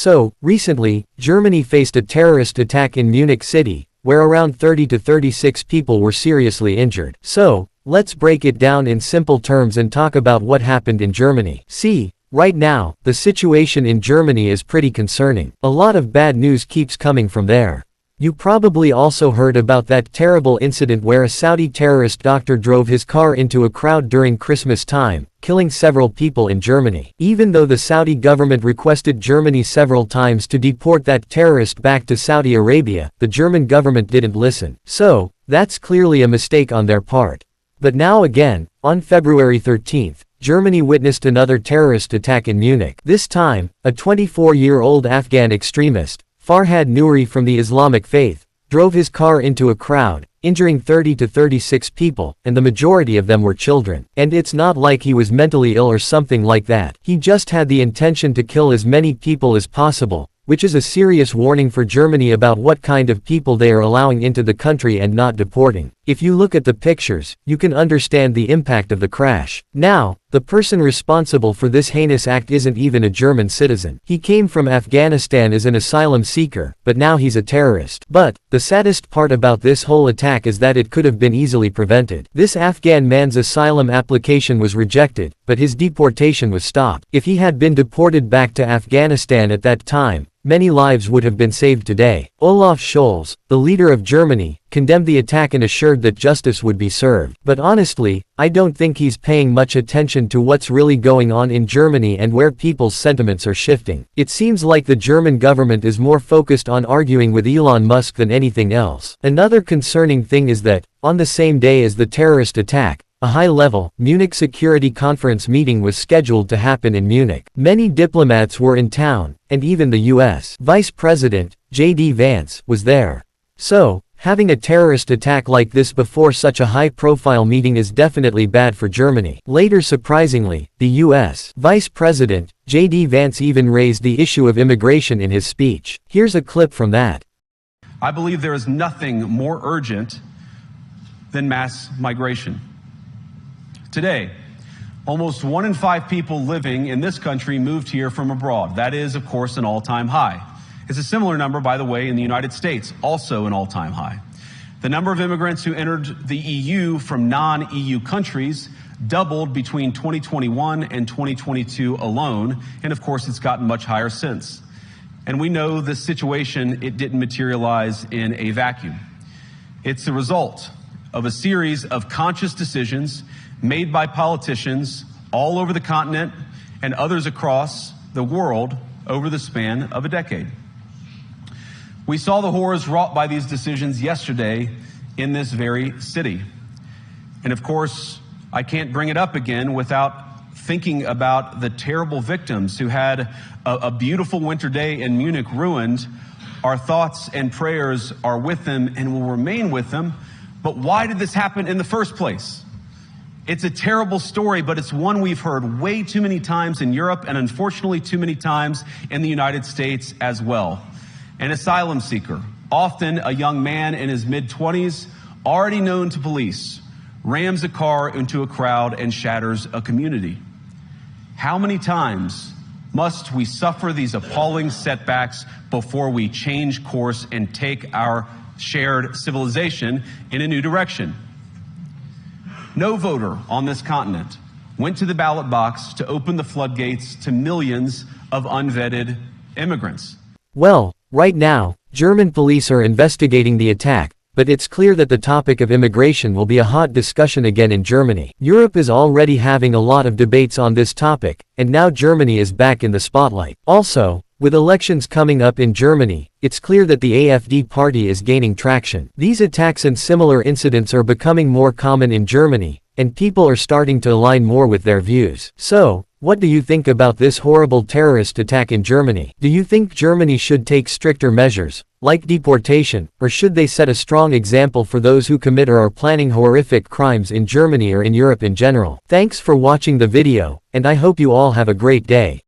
So, recently, Germany faced a terrorist attack in Munich city, where around 30 to 36 people were seriously injured. So, let's break it down in simple terms and talk about what happened in Germany. See, right now, the situation in Germany is pretty concerning. A lot of bad news keeps coming from there. You probably also heard about that terrible incident where a Saudi terrorist doctor drove his car into a crowd during Christmas time, killing several people in Germany. Even though the Saudi government requested Germany several times to deport that terrorist back to Saudi Arabia, the German government didn't listen. So, that's clearly a mistake on their part. But now again, on February 13th, Germany witnessed another terrorist attack in Munich. This time, a 24-year-old Afghan extremist, Farhad Nouri from the Islamic faith, drove his car into a crowd, injuring 30 to 36 people, and the majority of them were children. And it's not like he was mentally ill or something like that. He just had the intention to kill as many people as possible, which is a serious warning for Germany about what kind of people they are allowing into the country and not deporting. If you look at the pictures, you can understand the impact of the crash. Now, the person responsible for this heinous act isn't even a German citizen. He came from Afghanistan as an asylum seeker, but now he's a terrorist. But, the saddest part about this whole attack is that it could have been easily prevented. This Afghan man's asylum application was rejected, but his deportation was stopped. If he had been deported back to Afghanistan at that time, many lives would have been saved today. Olaf Scholz, the leader of Germany, condemned the attack and assured that justice would be served. But honestly, I don't think he's paying much attention to what's really going on in Germany and where people's sentiments are shifting. It seems like the German government is more focused on arguing with Elon Musk than anything else. Another concerning thing is that, on the same day as the terrorist attack, a high-level, Munich Security Conference meeting was scheduled to happen in Munich. Many diplomats were in town, and even the U.S. Vice President, Vance, was there. So, having a terrorist attack like this before such a high-profile meeting is definitely bad for Germany. Later, surprisingly, the U.S. Vice President, Vance even raised the issue of immigration in his speech. Here's a clip from that. I believe there is nothing more urgent than mass migration. Today, almost 1 in 5 people living in this country moved here from abroad. That is, of course, an all-time high. It's a similar number, by the way, in the United States, also an all-time high. The number of immigrants who entered the EU from non-EU countries doubled between 2021 and 2022 alone, and of course, it's gotten much higher since. And we know this situation, it didn't materialize in a vacuum. It's the result of a series of conscious decisions made by politicians all over the continent and others across the world over the span of a decade. We saw the horrors wrought by these decisions yesterday in this very city. And of course, I can't bring it up again without thinking about the terrible victims who had a beautiful winter day in Munich ruined. Our thoughts and prayers are with them and will remain with them. But why did this happen in the first place? It's a terrible story, but it's one we've heard way too many times in Europe and unfortunately too many times in the United States as well. An asylum seeker, often a young man in his mid-20s, already known to police, rams a car into a crowd and shatters a community. How many times must we suffer these appalling setbacks before we change course and take our shared civilization in a new direction? No voter on this continent went to the ballot box to open the floodgates to millions of unvetted immigrants. Well, right now, German police are investigating the attack, but it's clear that the topic of immigration will be a hot discussion again in Germany. Europe is already having a lot of debates on this topic, and now Germany is back in the spotlight. Also, with elections coming up in Germany, it's clear that the AfD party is gaining traction. These attacks and similar incidents are becoming more common in Germany, and people are starting to align more with their views. So, what do you think about this horrible terrorist attack in Germany? Do you think Germany should take stricter measures, like deportation, or should they set a strong example for those who commit or are planning horrific crimes in Germany or in Europe in general? Thanks for watching the video, and I hope you all have a great day.